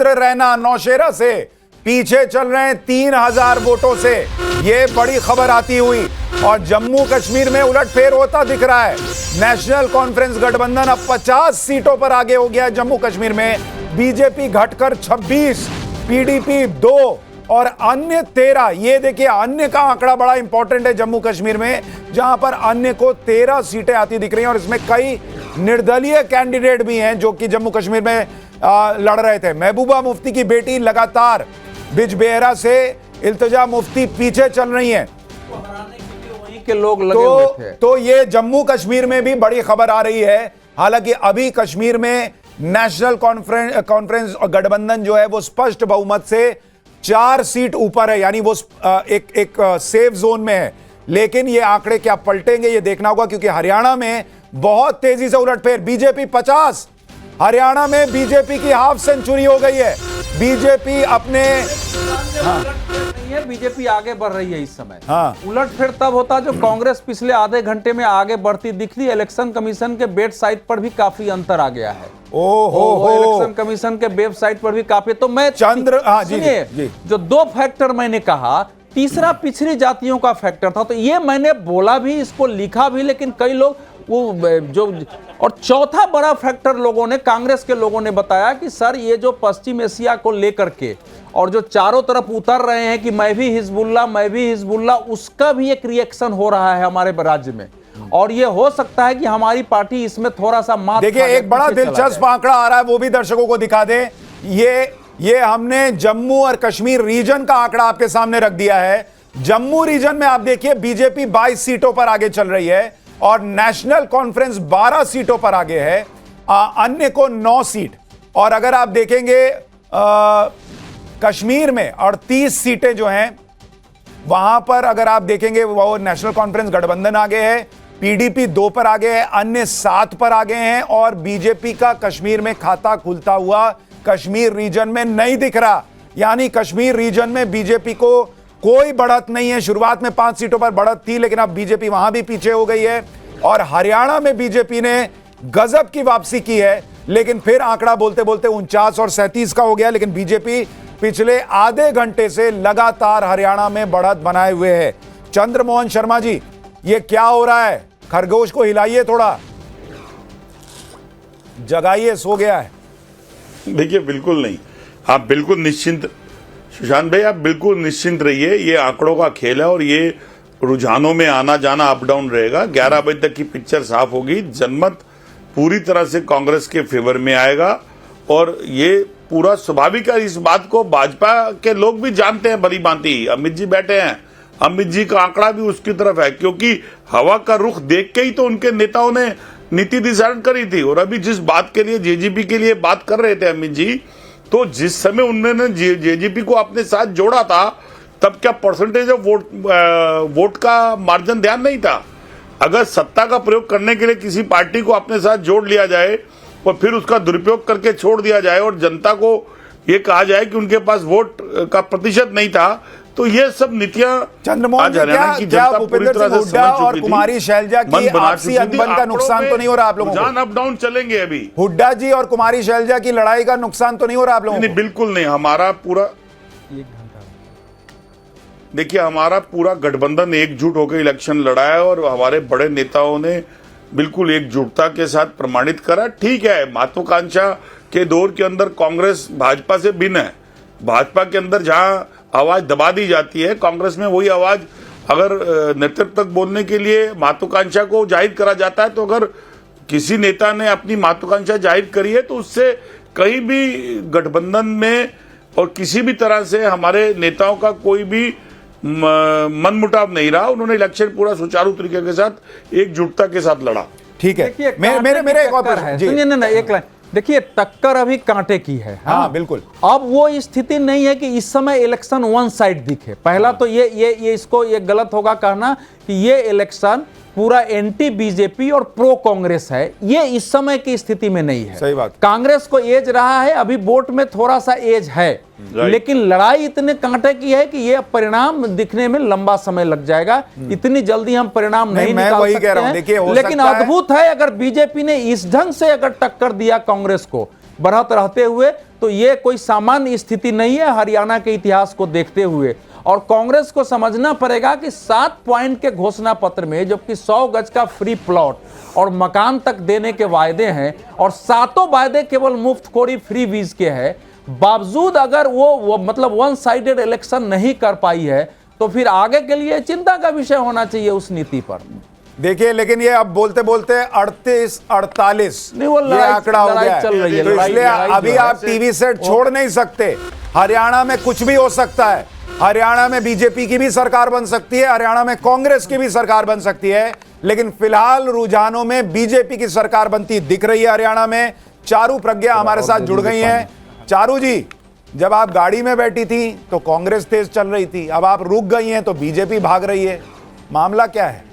चंद्र रैना नौशेरा से पीछे चल रहे हैं 3000 वोटों से। ये बड़ी खबर आती हुई और जम्मू कश्मीर में उलटफेर होता दिख रहा है। नेशनल कॉन्फ्रेंस गठबंधन अब 50 सीटों पर आगे हो गया है जम्मू कश्मीर में। बीजेपी घटकर 26, पीडीपी 2 और अन्य 13। ये देखिए, अन्य का आंकड़ा बड़ा इंपॉर्टेंट है जम्मू कश्मीर में, जहां पर अन्य को 13 सीटें आती दिख रही हैं और इसमें कई निर्दलीय कैंडिडेट भी हैं जो कि जम्मू कश्मीर में लड़ रहे थे। महबूबा मुफ्ती की बेटी लगातार बिजबेहरा से इल्तिजा मुफ्ती पीछे चल रही हैं। के लोग लगे हुए थे। तो ये जम्मू कश्मीर में भी बड़ी खबर आ रही है। हालांकि अभी कश्मीर में नेशनल कॉन्फ्रेंस गठबंधन जो है वो स्पष्ट बहुमत से 4 सीट ऊपर है, यानी वो एक सेफ जोन में है। लेकिन ये आंकड़े क्या पलटेंगे ये देखना होगा, क्योंकि हरियाणा में बहुत तेजी से उलटफेर। बीजेपी 50, हरियाणा में बीजेपी की हाफ सेंचुरी हो गई है। बीजेपी अपने बीजेपी आगे बढ़ रही है इस समय। हाँ। उलटफेर तब होता जो कांग्रेस पिछले आधे घंटे में आगे बढ़ती दिख रही। इलेक्शन कमीशन के वेबसाइट पर भी काफी अंतर आ गया है। इलेक्शन कमीशन के वेबसाइट पर भी काफी। तो मैं जी। जो 2 फैक्टर मैंने कहा, तीसरा पिछड़ी जातियों का फैक्टर था, तो ये मैंने बोला भी, इसको लिखा भी, लेकिन कई लोग और चौथा बड़ा फैक्टर लोगों ने, कांग्रेस के लोगों ने बताया कि सर ये जो पश्चिम एशिया को लेकर के और जो चारों तरफ उतर रहे हैं कि मैं भी हिजबुल्ला, उसका भी एक रिएक्शन हो रहा है हमारे राज्य में। और ये हो सकता है कि हमारी पार्टी इसमें थोड़ा सा मात। देखिए, एक बड़ा दिलचस्प आंकड़ा आ रहा है, वो भी दर्शकों को दिखा दे। ये हमने जम्मू और कश्मीर रीजन का आंकड़ा आपके सामने रख दिया है। जम्मू रीजन में आप देखिए बीजेपी 22 सीटों पर आगे चल रही है और नेशनल कॉन्फ्रेंस 12 सीटों पर आगे है, अन्य को 9 सीट। और अगर आप देखेंगे कश्मीर में 38 सीटें जो हैं वहां पर अगर आप देखेंगे वो नेशनल कॉन्फ्रेंस गठबंधन आगे है, पीडीपी 2 पर आगे है, अन्य 7 पर आगे हैं और बीजेपी का कश्मीर में खाता खुलता हुआ कश्मीर रीजन में नहीं दिख रहा। यानी कश्मीर रीजन में बीजेपी को कोई बढ़त नहीं है। शुरुआत में 5 सीटों पर बढ़त थी, लेकिन अब बीजेपी वहां भी पीछे हो गई है। और हरियाणा में बीजेपी ने गजब की वापसी की है, लेकिन फिर आंकड़ा बोलते बोलते 49 और 37 का हो गया। लेकिन बीजेपी पिछले आधे घंटे से लगातार हरियाणा में बढ़त बनाए हुए है। चंद्रमोहन शर्मा जी, ये क्या हो रहा है? खरगोश को हिलाइए, थोड़ा जगाइए, सो गया है। देखिए, बिल्कुल नहीं, आप बिल्कुल निश्चिंत, सुशांत भाई आप बिल्कुल निश्चिंत रहिए। ये आंकड़ों का खेल है और ये रुझानों में आना जाना अप डाउन रहेगा। 11 बजे तक की पिक्चर साफ होगी। जनमत पूरी तरह से कांग्रेस के फेवर में आएगा और ये पूरा स्वाभाविक है। इस बात को भाजपा के लोग भी जानते हैं भली भांति। अमित जी बैठे हैं, अमित जी का आंकड़ा भी उसकी तरफ है, क्योंकि हवा का रुख देख के ही तो उनके नेताओं ने नीति डिसाइड करी थी। और अभी जिस बात के लिए जेजेपी के लिए बात कर रहे थे अमित जी, तो जिस समय उन्होंने जेजेपी को अपने साथ जोड़ा था, तब क्या परसेंटेज ऑफ वोट का मार्जिन ध्यान नहीं था। अगर सत्ता का प्रयोग करने के लिए किसी पार्टी को अपने साथ जोड़ लिया जाए और फिर उसका दुरुपयोग करके छोड़ दिया जाए और जनता को ये कहा जाए कि उनके पास वोट का प्रतिशत नहीं था, तो ये सब नीतियां चंद्रमोहन जी, क्या भूपेंद्र सिंह हुड्डा और कुमारी शैलजा की आपसी अनबन का नुकसान तो नहीं हो रहा आप लोगों को? अप डाउन चलेंगे अभी। हुड्डा जी और कुमारी शैलजा की लड़ाई का नुकसान तो नहीं हो रहा आप लोगों को? नहीं, बिल्कुल नहीं। हमारा पूरा, देखिए, हमारा पूरा गठबंधन एकजुट होकर इलेक्शन लड़ा है और हमारे बड़े नेताओं ने बिल्कुल एकजुटता के साथ प्रमाणित करा। ठीक है, महत्वाकांक्षा के दौर के अंदर कांग्रेस भाजपा से भिन्न है। भाजपा के अंदर जहां आवाज दबा दी जाती है, कांग्रेस में वही आवाज अगर नेतृत्व तक बोलने के लिए महत्वाकांक्षा को जाहिर करा जाता है, तो अगर किसी नेता ने अपनी महत्वाकांक्षा जाहिर करी है तो उससे कहीं भी गठबंधन में और किसी भी तरह से हमारे नेताओं का कोई भी मनमुटाव नहीं रहा। उन्होंने इलेक्शन पूरा सुचारू तरीके के साथ एकजुटता के साथ लड़ा। ठीक है, मेरे एक और प्रश्न। सुनिए ना, एक लाइन देखिए, टक्कर अभी कांटे की है। हाँ, बिल्कुल। अब वो स्थिति नहीं है कि इस समय इलेक्शन वन साइड दिखे। पहला तो ये इसको ये गलत होगा कहना कि ये इलेक्शन पूरा एंटी बीजेपी और प्रो कांग्रेस है। ये इस समय की स्थिति में नहीं है। सही बात। कांग्रेस को एज रहा है, अभी वोट में थोड़ा सा एज है, लेकिन लड़ाई इतने कांटे की है कि ये परिणाम दिखने में लंबा समय लग जाएगा। इतनी जल्दी हम परिणाम नहीं निकाल सकते हैं। लेकिन अद्भुत है, अगर बीजेपी ने इस ढंग से अगर टक्कर दिया कांग्रेस को बढ़त रहते हुए, तो ये कोई सामान्य स्थिति नहीं है हरियाणा के इतिहास को देखते हुए। और कांग्रेस को समझना पड़ेगा कि 7 पॉइंट के घोषणा पत्र में जबकि 100 गज का फ्री प्लॉट और मकान तक देने के वायदे हैं और 7 वायदे केवल मुफ्तखोरी फ्री वीज के हैं, बावजूद अगर वो मतलब वन साइडेड इलेक्शन नहीं कर पाई है तो फिर आगे के लिए चिंता का विषय होना चाहिए उस नीति पर। देखिए, लेकिन ये अब बोलते बोलते 38-48 नहीं, वो ये आंकड़ा हो गया चल रही है, तो इसलिए अभी आप टीवी सेट छोड़ नहीं सकते। हरियाणा में कुछ भी हो सकता है। हरियाणा में बीजेपी की भी सरकार बन सकती है, हरियाणा में कांग्रेस की भी सरकार बन सकती है, लेकिन फिलहाल रुझानों में बीजेपी की सरकार बनती दिख रही है हरियाणा में। चारू प्रज्ञा हमारे साथ जुड़ गई हैं। चारू जी, जब आप गाड़ी में बैठी थी तो कांग्रेस तेज चल रही थी, अब आप रुक गई हैं तो बीजेपी भाग रही है, मामला क्या है?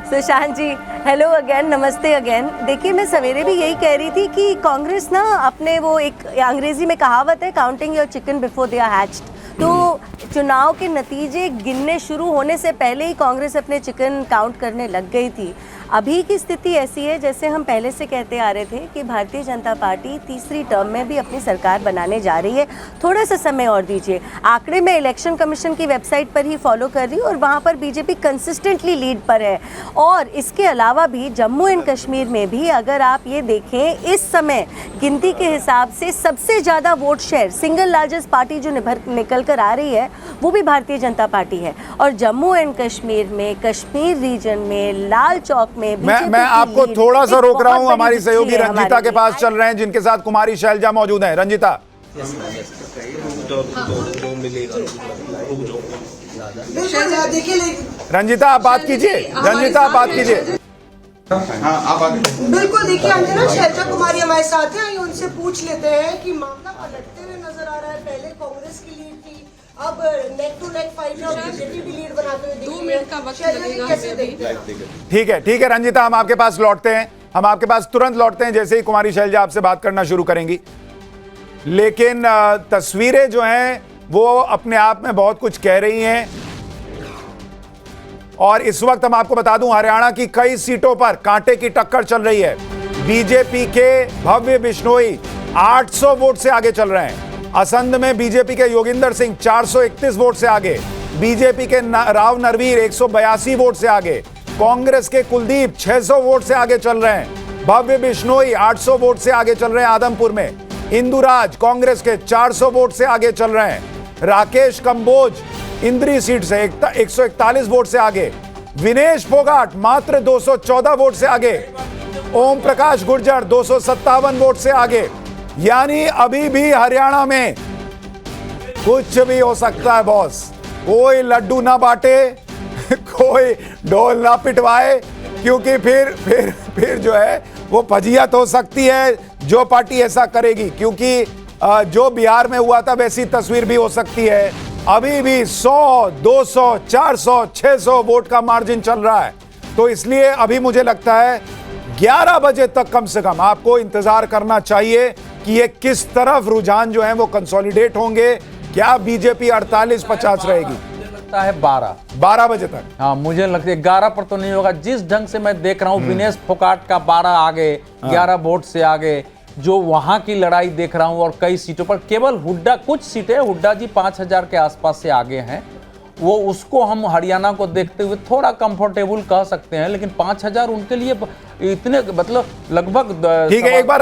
सुशांत जी, हेलो अगेन, नमस्ते अगेन। देखिए, मैं सवेरे भी यही कह रही थी कि कांग्रेस ना अपने वो एक अंग्रेजी में कहावत है, counting your chicken before they are hatched. तो चुनाव के नतीजे गिनने शुरू होने से पहले ही कांग्रेस अपने चिकन काउंट करने लग गई थी। अभी की स्थिति ऐसी है जैसे हम पहले से कहते आ रहे थे कि भारतीय जनता पार्टी तीसरी टर्म में भी अपनी सरकार बनाने जा रही है। थोड़ा सा समय और दीजिए। आंकड़े में इलेक्शन कमीशन की वेबसाइट पर ही फॉलो कर रही हूँ और वहाँ पर बीजेपी कंसिस्टेंटली लीड पर है। और इसके अलावा भी जम्मू एंड कश्मीर में भी अगर आप ये देखें, इस समय गिनती के हिसाब से सबसे ज़्यादा vote share, single largest party जो निकल कर आ रही है वो भी भारतीय जनता पार्टी है। और जम्मू एंड कश्मीर में, कश्मीर रीजन में, लाल चौक में मैं आपको थोड़ा सा रोक रहा हूं। हमारी सहयोगी रंजीता के पास चल रहे हैं, जिनके साथ कुमारी शैलजा मौजूद हैं। रंजीता, रंजीता आप बात कीजिए। रंजीता आप बात कीजिए। बिल्कुल, देखिए अंजना शैलजा कुमारी हमारे साथ हैं, उनसे पूछ लेते हैं कि मामला पलटते हुए नजर आ रहा है। पहले कांग्रेस की लीड थी, अब नेक टू नेक फाइट में बीजेपी की लीड बनाते हुए दिख रही है। 2 मिनट का वक्त लगेगा। कैसे देखते हैं? ठीक है रंजीता, हम आपके पास लौटते हैं। हम आपके पास तुरंत लौटते हैं जैसे ही कुमारी शैलजा आपसे बात करना शुरू करेंगी। लेकिन तस्वीरें जो हैं वो अपने आप में बहुत कुछ कह रही हैं। और इस वक्त हम आपको बता दूं, हरियाणा की कई सीटों पर कांटे की टक्कर चल रही है। बीजेपी के भव्य बिश्नोई 800 वोट से आगे चल रहे हैं। असंध में बीजेपी के योगिंदर सिंह 431 वोट से आगे, बीजेपी के राव नरवीर 182 वोट से आगे, कांग्रेस के कुलदीप 600 वोट से आगे चल रहे हैं। भव्य बिश्नोई 800 वोट से आगे चल रहे हैं आदमपुर में। इंदुराज कांग्रेस के 400 वोट से आगे चल रहे हैं। राकेश कंबोज इंद्री सीट से 141 वोट से आगे। विनेश फोगाट मात्र 214 वोट से आगे। ओम प्रकाश गुर्जर 257 वोट से आगे। यानी अभी भी हरियाणा में कुछ भी हो सकता है बॉस। कोई लड्डू ना बांटे, कोई ढोल ना पिटवाए, क्योंकि फिर जो है वो फजीयत हो सकती है जो पार्टी ऐसा करेगी। क्योंकि जो बिहार में हुआ था वैसी तस्वीर भी हो सकती है। अभी भी 100, 200, 400, 600 वोट का मार्जिन चल रहा है। तो इसलिए अभी मुझे लगता है 11 बजे तक कम से कम आपको इंतजार करना चाहिए कि ये किस तरफ रुझान जो है वो कंसोलिडेट होंगे। क्या बीजेपी 48-50 रहेगी? लगता है 12 बजे तक। हाँ, मुझे लगता है 11 पर तो नहीं होगा। जिस ढंग से मैं देख रहा हूँ, विनेश फोगाट का 12 आगे, 11 वोट से आगे, जो वहां की लड़ाई देख रहा हूं। और कई सीटों पर केवल हुड्डा, कुछ सीटें हुड्डा जी 5000 के आसपास से आगे हैं। वो उसको हम हरियाणा को देखते हुए थोड़ा कंफर्टेबल कह सकते हैं, लेकिन 5000 उनके लिए इतने मतलब लगभग ठीक है। एक बार